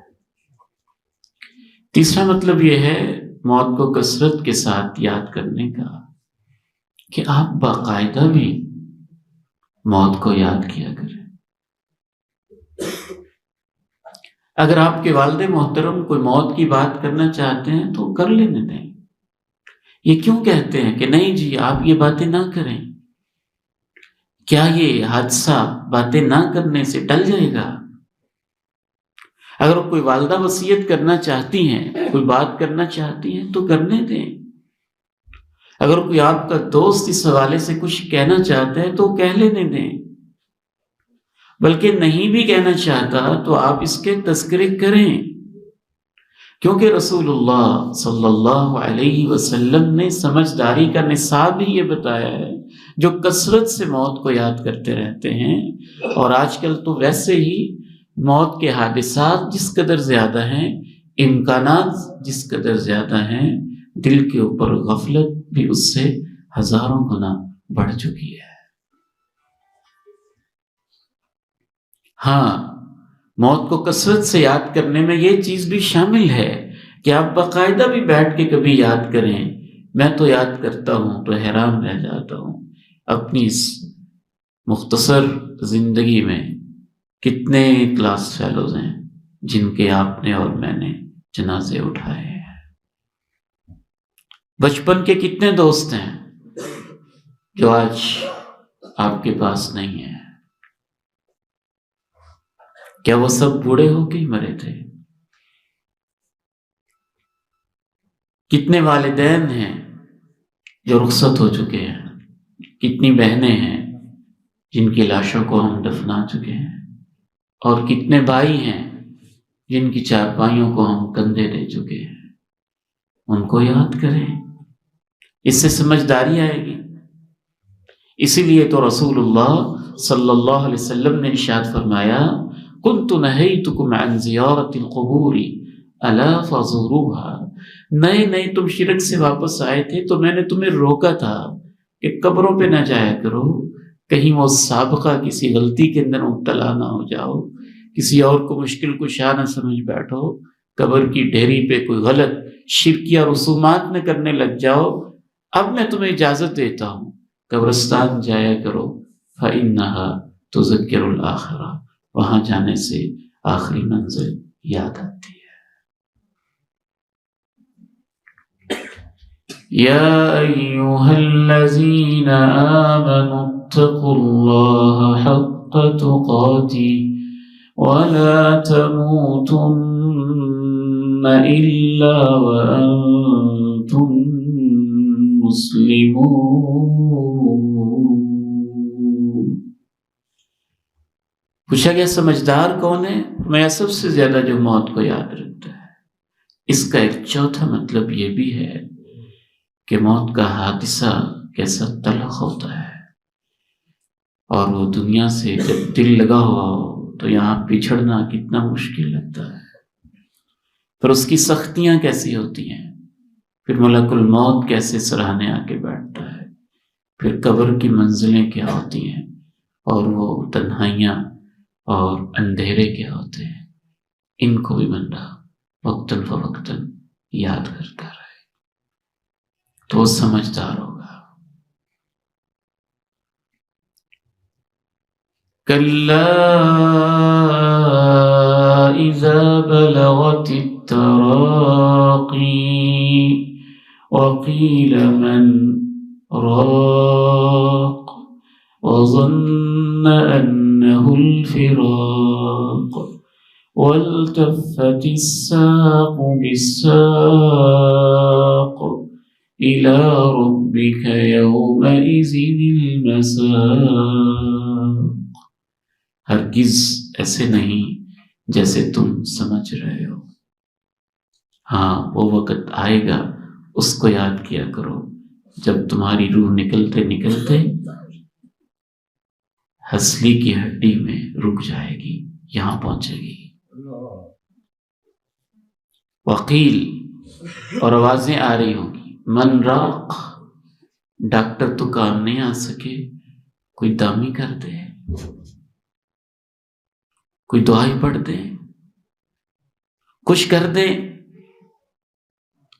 تیسرا مطلب یہ ہے موت کو کثرت کے ساتھ یاد کرنے کا کہ آپ باقاعدہ بھی موت کو یاد کیا کریں۔ اگر آپ کے والد محترم کوئی موت کی بات کرنا چاہتے ہیں تو کر لینے دیں۔ یہ کیوں کہتے ہیں کہ نہیں جی آپ یہ باتیں نہ کریں؟ کیا یہ حادثہ باتیں نہ کرنے سے ٹل جائے گا؟ اگر کوئی والدہ وصیت کرنا چاہتی ہیں، کوئی بات کرنا چاہتی ہیں تو کرنے دیں۔ اگر کوئی آپ کا دوست اس حوالے سے کچھ کہنا چاہتا ہے تو کہہ لینے دیں، بلکہ نہیں بھی کہنا چاہتا تو آپ اس کے تذکرے کریں، کیونکہ رسول اللہ صلی اللہ علیہ وسلم نے سمجھداری کا نصاب ہی یہ بتایا ہے۔ جو کثرت سے موت کو یاد کرتے رہتے ہیں، اور آج کل تو ویسے ہی موت کے حادثات جس قدر زیادہ ہیں، امکانات جس قدر زیادہ ہیں، دل کے اوپر غفلت بھی اس سے ہزاروں گنا بڑھ چکی ہے۔ ہاں، موت کو کثرت سے یاد کرنے میں یہ چیز بھی شامل ہے کہ آپ باقاعدہ بھی بیٹھ کے کبھی یاد کریں۔ میں تو یاد کرتا ہوں تو حیران رہ جاتا ہوں، اپنی اس مختصر زندگی میں کتنے کلاس فیلوز ہیں جن کے آپ نے اور میں نے جنازے اٹھائے ہیں۔ بچپن کے کتنے دوست ہیں جو آج آپ کے پاس نہیں ہیں؟ کیا وہ سب بوڑھے ہو کے ہی مرے تھے؟ کتنے والدین ہیں جو رخصت ہو چکے ہیں؟ کتنی بہنیں ہیں جن کی لاشوں کو ہم دفنا چکے ہیں؟ اور کتنے بھائی ہیں جن کی چارپائیوں کو ہم کندھے دے چکے ہیں؟ ان کو یاد کریں، اس سے سمجھداری آئے گی۔ اسی لیے تو رسول اللہ صلی اللہ علیہ وسلم نے ارشاد فرمایا، كنت نهيتكم عن زيارة القبور الا فزوروها۔ نئے تم شرک سے واپس آئے تھے تو میں نے تمہیں روکا تھا کہ قبروں پہ نہ جایا کرو، کہیں وہ سابقہ کسی غلطی کے اندر مبتلا نہ ہو جاؤ، کسی اور کو مشکل کشا نہ سمجھ بیٹھو، قبر کی ڈھیری پہ کوئی غلط شرکیہ رسومات نہ کرنے لگ جاؤ۔ اب میں تمہیں اجازت دیتا ہوں، قبرستان جایا کرو، فإنها تذکر الآخرہ، وہاں جانے سے آخری منزل یاد آتی ہے۔ یا ایہا الذین آمنوا اتقوا اللہ حق تقاتہ ولا تموتن الا وانتم مسلمون۔ پوچھا گیا سمجھدار کون ہے؟ میں سب سے زیادہ جو موت کو یاد رکھتا ہے۔ اس کا ایک چوتھا مطلب یہ بھی ہے کہ موت کا حادثہ کیسا تلخ ہوتا ہے، اور وہ دنیا سے جب دل لگا ہوا ہو تو یہاں پچھڑنا کتنا مشکل لگتا ہے۔ پھر اس کی سختیاں کیسی ہوتی ہیں، پھر ملک الموت کیسے سراہنے آ کے بیٹھتا ہے، پھر قبر کی منزلیں کیا ہوتی ہیں، اور وہ تنہائیاں اور اندھیرے کیا ہوتے ہیں، ان کو بھی بندہ وقتاً فوقتاً یاد کرتا رہے تو وہ سمجھدار ہوگا۔ کلا اذا بلغت التراقی وقیل من راق وظن انه الفراق والتفت الساق بالساق إلى ربك يومئذ المساق۔ ہرگز ایسے نہیں جیسے تم سمجھ رہے ہو۔ ہاں، وہ وقت آئے گا، اس کو یاد کیا کرو جب تمہاری روح نکلتے نکلتے ہنسلی کی ہڈی میں رک جائے گی، یہاں پہنچے گی۔ وقیل، اور آوازیں آ رہی ہوں گی، من راق، ڈاکٹر تو کام نہیں آ سکے، کوئی دامی کر دے، کوئی دعائی پڑھ دے، کچھ کر دے۔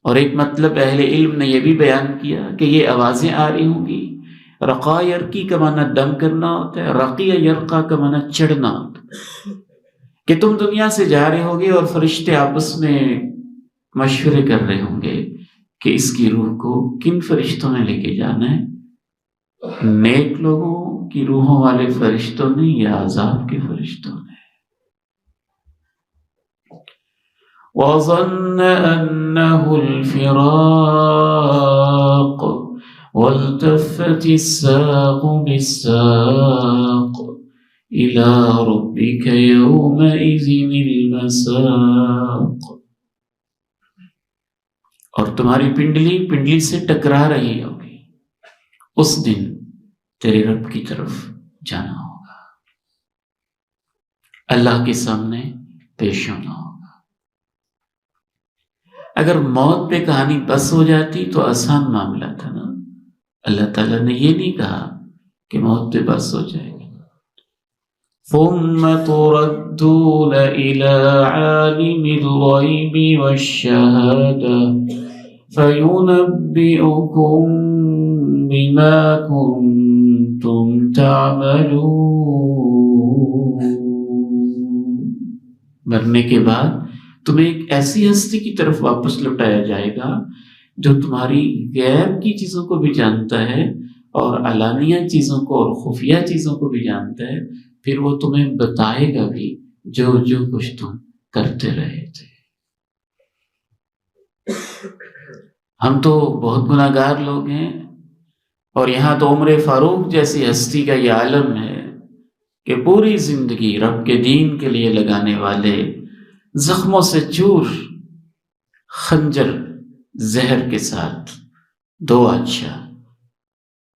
اور ایک مطلب اہل علم نے یہ بھی بیان کیا کہ یہ آوازیں آ رہی ہوں گی، رقا یرقی کا معنی دم کرنا ہوتا ہے، رقی یرقا کا معنی چڑھنا ہوتا ہے، کہ تم دنیا سے جا رہے ہوگے اور فرشتے آپس میں مشورے کر رہے ہوں گے کہ اس کی روح کو کن فرشتوں نے لے کے جانا ہے، نیک لوگوں کی روحوں والے فرشتوں نے یا عذاب کے فرشتوں نے۔ وَظَنَّ أَنَّهُ الْفِرَاقُ وَالْتَفَّتِ السَّاقُ بِالسَّاقِ إِلَى رَبِّكَ يَوْمَئِذٍ الْمَسَاقُ، اور تمہاری پنڈلی پنڈلی سے ٹکرا رہی ہوگی، اس دن تیرے رب کی طرف جانا ہوگا، اللہ کے سامنے پیش ہونا ہوگا۔ اگر موت پہ کہانی بس ہو جاتی تو آسان معاملہ تھا نا، اللہ تعالیٰ نے یہ نہیں کہا کہ موت پہ بس ہو جائے گی۔ ثم تردون إلى عالم الغيب والشهادة فينبئكم بما كنتم تعملون۔ مرنے کے بعد تمہیں ایک ایسی ہستی کی طرف واپس لوٹایا جائے گا جو تمہاری غیب کی چیزوں کو بھی جانتا ہے اور علانیہ چیزوں کو اور خفیہ چیزوں کو بھی جانتا ہے، پھر وہ تمہیں بتائے گا بھی جو جو کچھ تم کرتے رہے تھے۔ ہم تو بہت گناہ گار لوگ ہیں، اور یہاں تو عمر فاروق جیسی ہستی کا یہ عالم ہے کہ پوری زندگی رب کے دین کے لیے لگانے والے، زخموں سے چور، خنجر زہر کے ساتھ دو اچھا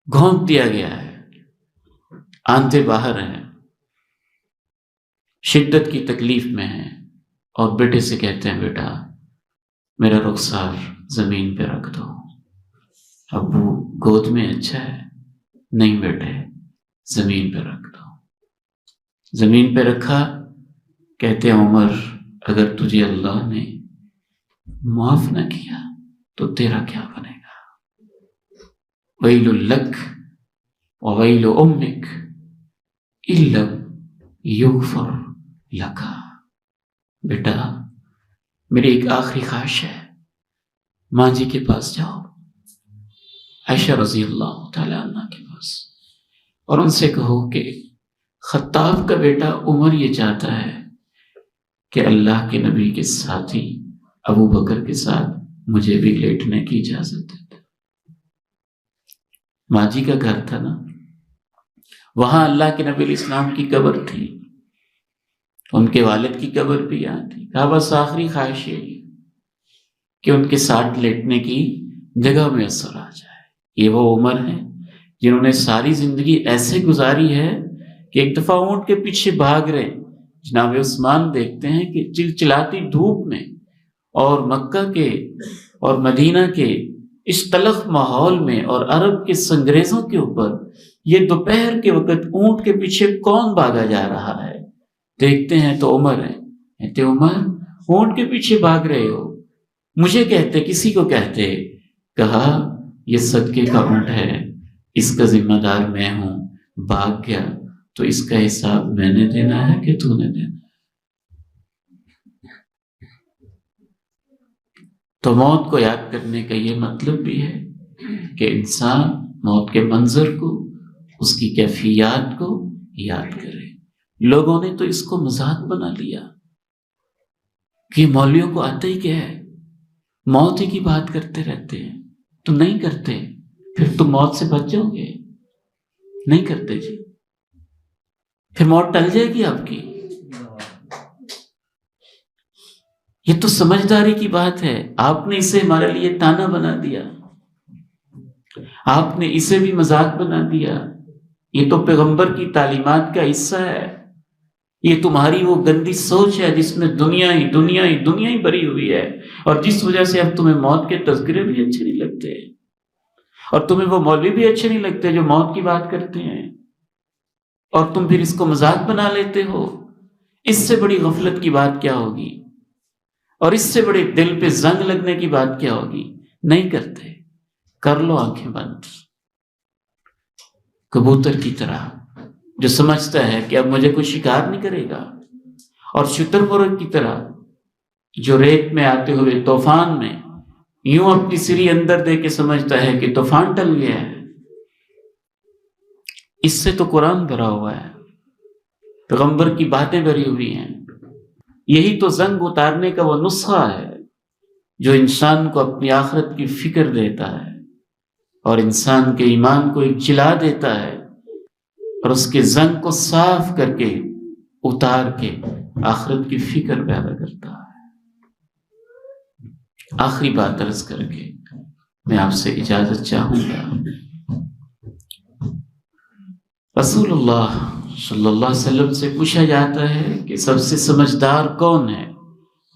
گھونپ دیا گیا ہے، آنتے باہر ہیں، شدت کی تکلیف میں ہیں، اور بیٹے سے کہتے ہیں بیٹا میرا رخسار زمین پہ رکھ دو۔ ابو گود میں اچھا ہے، نہیں بیٹے زمین پہ رکھ دو۔ زمین پہ رکھا، کہتے ہیں عمر اگر تجھے اللہ نے معاف نہ کیا تو تیرا کیا بنے گا؟ ویل لک وویل امک ان لم یغفر لک۔ بیٹا میری ایک آخری خواہش ہے، ماں جی کے پاس جاؤ، عائشہ رضی اللہ تعالی عنہ کے پاس، اور ان سے کہو کہ خطاب کا بیٹا عمر یہ چاہتا ہے کہ اللہ کے نبی کے ساتھی ابو بکر کے ساتھ مجھے بھی لیٹنے کی اجازت دیتے۔ ماں جی کا گھر تھا نا، وہاں اللہ کے نبی علیہ السلام کی قبر تھی، ان کے والد کی قبر بھی یہاں تھی۔ کہا بس آخری خواہش یہی کہ ان کے ساتھ لیٹنے کی جگہ میسر آ جائے۔ یہ وہ عمر ہیں جنہوں نے ساری زندگی ایسے گزاری ہے کہ ایک دفعہ اونٹ کے پیچھے بھاگ رہے، جناب عثمان دیکھتے ہیں کہ چلچلاتی دھوپ میں اور مکہ کے اور مدینہ کے اس تلخ ماحول میں اور عرب کے سنگریزوں کے اوپر یہ دوپہر کے وقت اونٹ کے پیچھے کون بھاگا جا رہا ہے؟ دیکھتے ہیں تو عمر ہیں، کہتے عمر اونٹ کے پیچھے بھاگ رہے ہو، مجھے کہتے کسی کو کہتے؟ کہا یہ صدقے کا اونٹ ہے، اس کا ذمہ دار میں ہوں، بھاگ گیا تو اس کا حساب میں نے دینا ہے کہ تو نے دینا؟ تو موت کو یاد کرنے کا یہ مطلب بھی ہے کہ انسان موت کے منظر کو، اس کی کیفیات کو یاد کرے۔ لوگوں نے تو اس کو مذاق بنا لیا کہ مولویوں کو آتا ہی کیا ہے، موت ہی کی بات کرتے رہتے ہیں۔ تو نہیں کرتے پھر تم موت سے بچ جاؤ گے؟ نہیں کرتے جی، پھر موت ٹل جائے گی آپ کی۔ یہ تو سمجھداری کی بات ہے، آپ نے اسے ہمارے لیے تانا بنا دیا۔ آپ نے اسے بھی مذاق بنا دیا. یہ تو پیغمبر کی تعلیمات کا حصہ ہے. یہ تمہاری وہ گندی سوچ ہے جس میں دنیا ہی بھری ہوئی ہے، اور جس وجہ سے اب تمہیں موت کے تذکرے بھی اچھے نہیں لگتے، اور تمہیں وہ مولوی بھی اچھے نہیں لگتے جو موت کی بات کرتے ہیں، اور تم پھر اس کو مذاق بنا لیتے ہو. اس سے بڑی غفلت کی بات کیا ہوگی، اور اس سے بڑے دل پہ زنگ لگنے کی بات کیا ہوگی؟ نہیں کرتے. کر لو آنکھیں بند، کبوتر کی طرح جو سمجھتا ہے کہ اب مجھے کوئی شکار نہیں کرے گا، اور شتر مرغ کی طرح جو ریت میں آتے ہوئے طوفان میں یوں اپنی سری اندر دے کے سمجھتا ہے کہ طوفان ٹل گیا ہے. اس سے تو قرآن بھرا ہوا ہے، پیغمبر کی باتیں بھری ہوئی ہیں. یہی تو زنگ اتارنے کا وہ نسخہ ہے جو انسان کو اپنی آخرت کی فکر دیتا ہے، اور انسان کے ایمان کو ایک جلا دیتا ہے، اور اس کے زنگ کو صاف کر کے اتار کے آخرت کی فکر پیدا کرتا ہے. آخری بات عرض کر کے میں آپ سے اجازت چاہوں گا. رسول اللہ صلی اللہ علیہ وسلم سے پوچھا جاتا ہے کہ سب سے سمجھدار کون ہے؟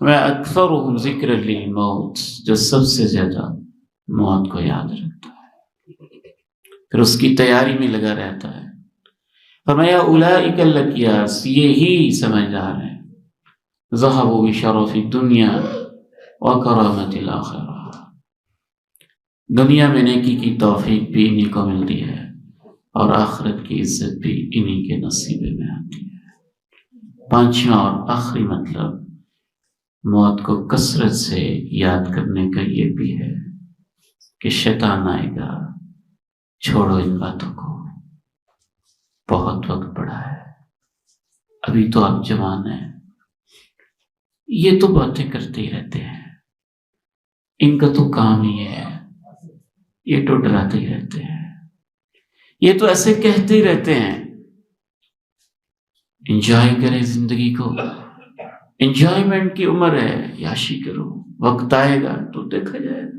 میں اکثرہم ذکر للموت، جو سب سے زیادہ موت کو یاد رکھتا ہے، پھر اس کی تیاری میں لگا رہتا ہے. فرمایا اولئک الاکیاس، یہی سمجھدار ہیں. ذہبوا بشرف الدنیا وکرامت الآخرہ، دنیا میں نیکی کی توفیق بھی انہی کو ملتی ہے، اور آخرت کی عزت بھی انہی کے نصیبے میں آتی ہے. پانچواں اور آخری مطلب موت کو کثرت سے یاد کرنے کا یہ بھی ہے کہ شیطان آئے گا. چھوڑو ان باتوں کو، بہت وقت پڑا ہے، ابھی تو آپ جوان ہیں. یہ تو باتیں کرتے ہی رہتے ہیں، ان کا تو کام ہی ہے، یہ تو ڈراتے ہی رہتے ہیں، یہ تو ایسے کہتے ہی رہتے ہیں. انجوائے کریں زندگی کو، انجوائمنٹ کی عمر ہے، یاشی کرو، وقت آئے گا تو دیکھا جائے گا.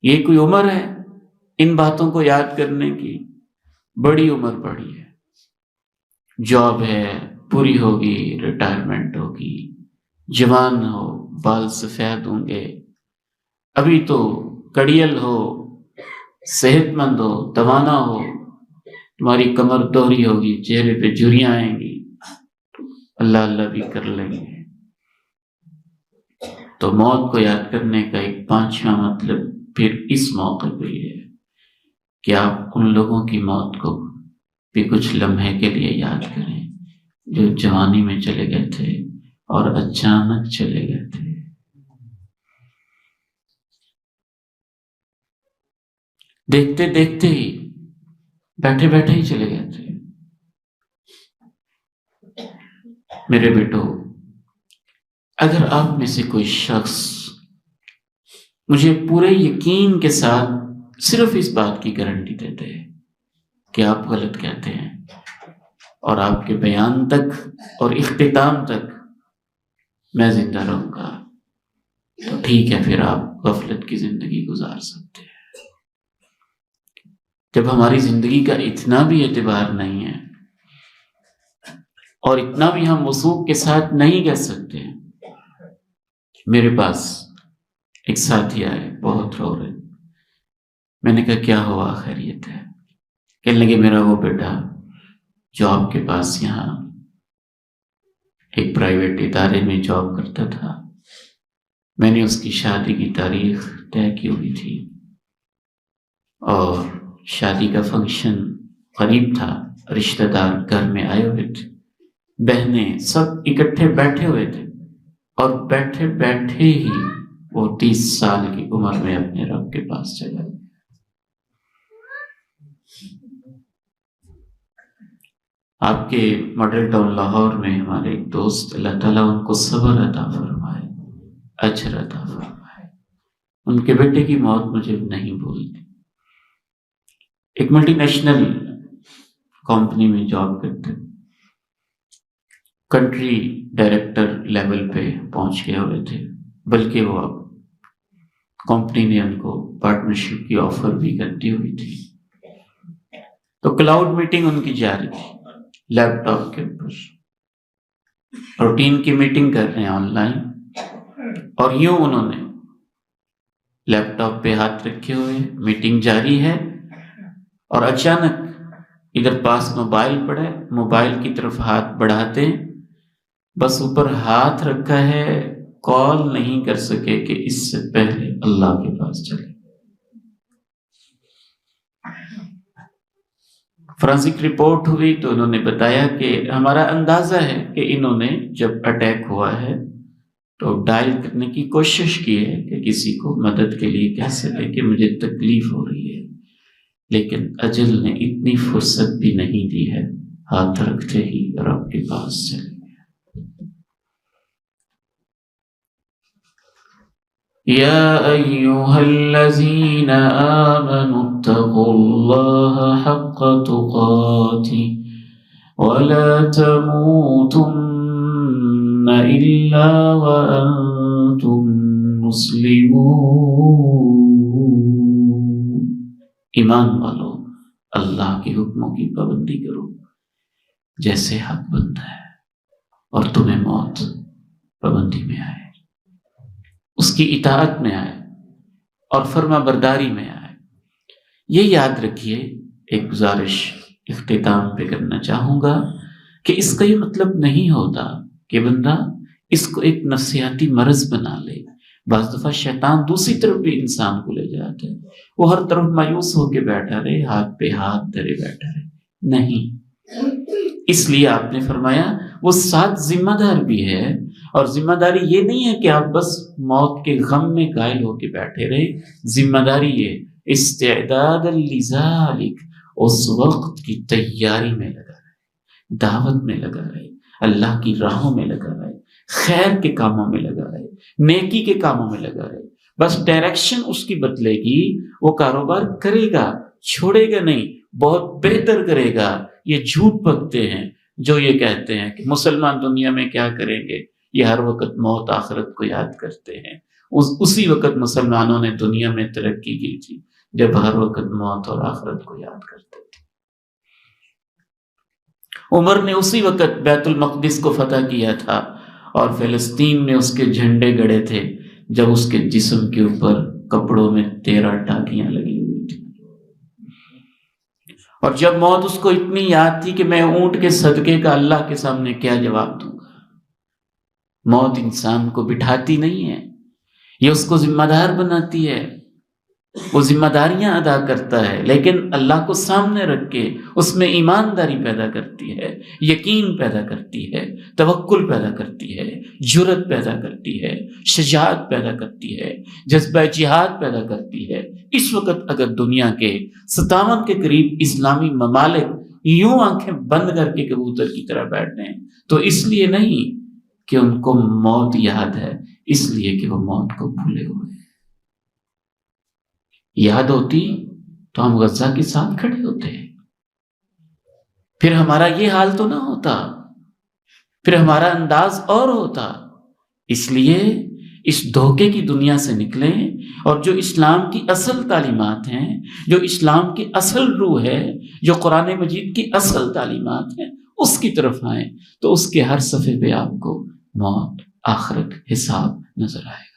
یہ کوئی عمر ہے ان باتوں کو یاد کرنے کی؟ بڑی عمر پڑی ہے. جاب ہے، پوری ہوگی، ریٹائرمنٹ ہوگی، جوان ہو، بال سفید ہوں گے، ابھی تو کڑیل ہو، صحت مند ہو، توانا ہو، تمہاری کمر دوہری ہوگی، چہرے پہ جھریاں آئیں گی، اللہ اللہ بھی کر لیں گے. تو موت کو یاد کرنے کا ایک پانچواں مطلب پھر اس موقع پہ یہ ہے کہ آپ ان لوگوں کی موت کو بھی کچھ لمحے کے لیے یاد کریں جو جوانی میں چلے گئے تھے اور اچانک چلے گئے تھے. دیکھتے دیکھتے ہی، بیٹھے بیٹھے ہی چلے گئے تھے. میرے بیٹو، اگر آپ میں سے کوئی شخص مجھے پورے یقین کے ساتھ صرف اس بات کی گارنٹی دیتے کہ آپ غلط کہتے ہیں اور آپ کے بیان تک اور اختتام تک میں زندہ رہوں گا، تو ٹھیک ہے، پھر آپ غفلت کی زندگی گزار سکتے ہیں. جب ہماری زندگی کا اتنا بھی اعتبار نہیں ہے اور اتنا بھی ہم وثوق کے ساتھ نہیں کہہ سکتے. میرے پاس ایک ساتھی آئے، بہت رو رہے. میں نے کہا کیا ہوا، خیریت ہے؟ کہنے لگے میرا وہ بیٹا جو آپ کے پاس یہاں ایک پرائیویٹ ادارے میں جاب کرتا تھا، میں نے اس کی شادی کی تاریخ طے کی ہوئی تھی اور شادی کا فنکشن قریب تھا، رشتہ دار گھر میں آئے ہوئے تھے، بہنیں سب اکٹھے بیٹھے ہوئے تھے، اور بیٹھے بیٹھے ہی وہ 30 سال کی عمر میں اپنے رب کے پاس چلا گیا. آپ کے ماڈل ٹاؤن لاہور میں ہمارے ایک دوست، اللہ تعالیٰ ان کو صبر عطا فرمائے، اجر عطا فرمائے، ان کے بیٹے کی موت مجھے نہیں بھولتی. ایک ملٹی نیشنل کمپنی میں جاب کرتے، کنٹری ڈائریکٹر لیول پہ پہنچ گئے ہوئے تھے، بلکہ وہ اب کمپنی نے ان کو پارٹنرشپ کی آفر بھی کر دی ہوئی تھی. تو کلاؤڈ میٹنگ ان کی جاری تھی لیپ ٹاپ کے اوپر، روٹین کی میٹنگ کر رہے ہیں آن لائن، اور یوں انہوں نے لیپ ٹاپ پہ ہاتھ رکھے ہوئے میٹنگ جاری ہے، اور اچانک ادھر پاس موبائل پڑا ہے، موبائل کی طرف ہاتھ بڑھاتے ہیں، بس اوپر ہاتھ رکھا ہے، کال نہیں کر سکے کہ اس سے پہلے اللہ کے پاس چلے. فرانسک رپورٹ ہوئی تو انہوں نے بتایا کہ ہمارا اندازہ ہے کہ انہوں نے جب اٹیک ہوا ہے تو ڈائل کرنے کی کوشش کی ہے کہ کسی کو مدد کے لیے کہہ سکے کہ مجھے تکلیف ہو رہی ہے، لیکن اجل نے اتنی فرصت بھی نہیں دی ہے، ہاتھ رکھتے ہی رب کے پاس چلے. يا أيها الذين آمنوا اتقوا الله حق تقاته ولا تموتن إلا وأنتم مسلمون. ایمان والو، اللہ کے حکموں کی پابندی کرو جیسے حق بنتا ہے، اور تمہیں موت پابندی میں آئے، اس کی اطاعت میں آئے اور فرما برداری میں آئے. یہ یاد رکھیے، ایک گزارش اختتام پہ کرنا چاہوں گا کہ اس کا یہ مطلب نہیں ہوتا کہ بندہ اس کو ایک نفسیاتی مرض بنا لے. بعض دفعہ شیطان دوسری طرف بھی انسان کو لے جاتا ہے، وہ ہر طرف مایوس ہو کے بیٹھا رہے، ہاتھ پہ ہاتھ دھرے بیٹھا رہے. نہیں، اس لیے آپ نے فرمایا وہ ساتھ ذمہ دار بھی ہے، اور ذمہ داری یہ نہیں ہے کہ آپ بس موت کے غم میں قائل ہو کے بیٹھے رہے. ذمہ داری یہ استعداد لذالک، اس وقت کی تیاری میں لگا رہے، دعوت میں لگا رہے، اللہ کی راہوں میں لگا رہے، خیر کے کاموں میں لگا رہے، نیکی کے کاموں میں لگا رہے. بس ڈائریکشن اس کی بدلے گی، وہ کاروبار کرے گا، چھوڑے گا نہیں، بہت بہتر کرے گا. یہ جھوٹ بکتے ہیں جو یہ کہتے ہیں کہ مسلمان دنیا میں کیا کریں گے، یہ ہر وقت موت آخرت کو یاد کرتے ہیں. اسی وقت مسلمانوں نے دنیا میں ترقی کی تھی جب ہر وقت موت اور آخرت کو یاد کرتے تھے. عمر نے اسی وقت بیت المقدس کو فتح کیا تھا اور فلسطین میں اس کے جھنڈے گڑے تھے جب اس کے جسم کے اوپر کپڑوں میں 13 ٹاکیاں لگی ہوئی تھی. اور جب موت اس کو اتنی یاد تھی کہ میں اونٹ کے صدقے کا اللہ کے سامنے کیا جواب دوں گا. موت انسان کو بٹھاتی نہیں ہے، یہ اس کو ذمہ دار بناتی ہے. وہ ذمہ داریاں ادا کرتا ہے، لیکن اللہ کو سامنے رکھ کے اس میں ایمانداری پیدا کرتی ہے، یقین پیدا کرتی ہے، توکل پیدا کرتی ہے، جرأت پیدا کرتی ہے، شجاعت پیدا کرتی ہے، جذبہ جہاد پیدا کرتی ہے. اس وقت اگر دنیا کے 57 کے قریب اسلامی ممالک یوں آنکھیں بند کر کے کبوتر کی طرح بیٹھے ہیں تو اس لیے نہیں کہ ان کو موت یاد ہے، اس لیے کہ وہ موت کو بھولے ہوئے ہیں. یاد ہوتی تو ہم غزہ کے ساتھ کھڑے ہوتے ہیں، پھر ہمارا یہ حال تو نہ ہوتا، پھر ہمارا انداز اور ہوتا. اس لیے اس دھوکے کی دنیا سے نکلیں اور جو اسلام کی اصل تعلیمات ہیں، جو اسلام کی اصل روح ہے، جو قرآن مجید کی اصل تعلیمات ہیں، اس کی طرف آئیں تو اس کے ہر صفحے پہ آپ کو موت، آخرت، حساب نظر آئے گا.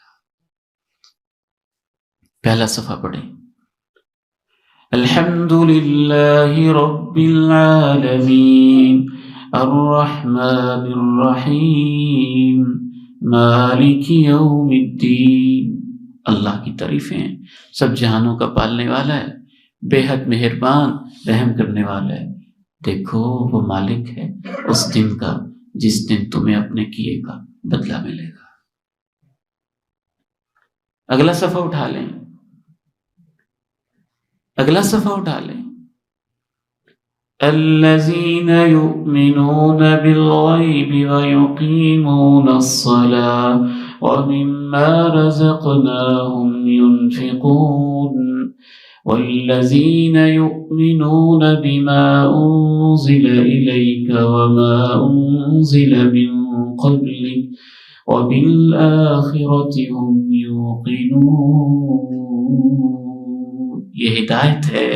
پہلا صفحہ پڑھیں. الحمدللہ رب العالمین الرحمن الرحیم مالک یوم الدین. اللہ کی تعریفیں، سب جہانوں کا پالنے والا ہے، بے حد مہربان، رحم کرنے والا ہے. دیکھو وہ مالک ہے اس دن کا جس دن تمہیں اپنے کیے کا بدلہ ملے گا. اگلا صفحہ اٹھا لیں، اگلا صفحہ اٹھا لیں. الذین یؤمنون بالغیب ویقیمون الصلاة ومما رزقناهم ينفقون والذین یؤمنون بما انزل الیک وما انزل من قبلک وَبِالْآخِرَةِ هُمْ يُوقِنُونَ۔ یہ ہدایت ہے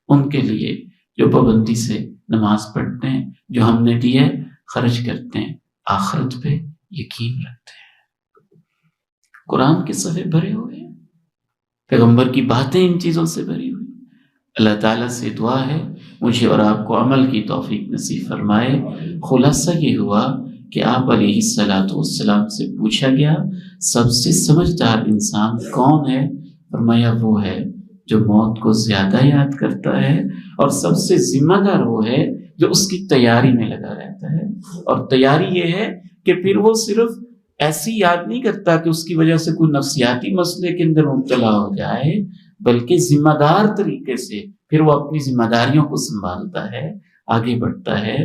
ان کے لیے جو پابندی سے نماز پڑھتے ہیں، جو ہم نے دی ہے خرچ کرتے ہیں، آخرت پہ یقین رکھتے ہیں۔ قرآن کے صفحے بھرے ہوئے ہیں، پیغمبر کی باتیں ان چیزوں سے بھری ہوئی۔ اللہ تعالیٰ سے دعا ہے مجھے اور آپ کو عمل کی توفیق نصیب فرمائے۔ خلاصہ یہ ہوا کہ آپ علیہ السلام سے پوچھا گیا سب سے سمجھدار انسان کون ہے؟ فرمایا وہ ہے جو موت کو زیادہ یاد کرتا ہے، اور سب سے ذمہ دار وہ ہے جو اس کی تیاری میں لگا رہتا ہے۔ اور تیاری یہ ہے کہ پھر وہ صرف ایسی یاد نہیں کرتا کہ اس کی وجہ سے کوئی نفسیاتی مسئلے کے اندر مبتلا ہو جائے، بلکہ ذمہ دار طریقے سے پھر وہ اپنی ذمہ داریوں کو سنبھالتا ہے، آگے بڑھتا ہے۔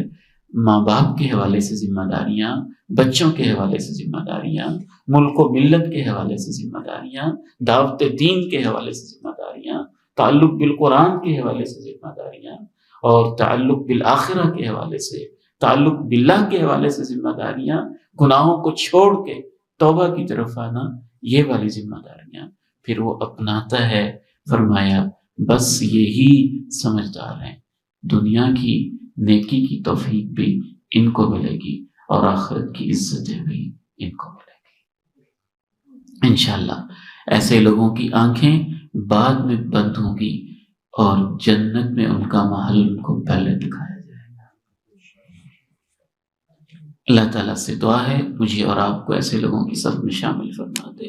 ماں باپ کے حوالے سے ذمہ داریاں، بچوں کے حوالے سے ذمہ داریاں، ملک و ملت کے حوالے سے ذمہ داریاں، دعوت دین کے حوالے سے ذمہ داریاں، تعلق بالقرآن کے حوالے سے ذمہ داریاں، اور تعلق بالآخرہ کے حوالے سے، تعلق باللہ کے حوالے سے ذمہ داریاں، گناہوں کو چھوڑ کے توبہ کی طرف آنا، یہ والی ذمہ داریاں پھر وہ اپناتا ہے۔ فرمایا بس یہی سمجھدار ہیں، دنیا کی نیکی کی توفیق بھی ان کو ملے گی اور آخرت کی عزتیں بھی ان کو ملے گی انشاءاللہ۔ ایسے لوگوں کی آنکھیں بعد میں بند ہوں گی اور جنت میں ان کا محل ان کو پہلے دکھایا جائے گا۔ اللہ تعالیٰ سے دعا ہے مجھے اور آپ کو ایسے لوگوں کی صف میں شامل فرما دے۔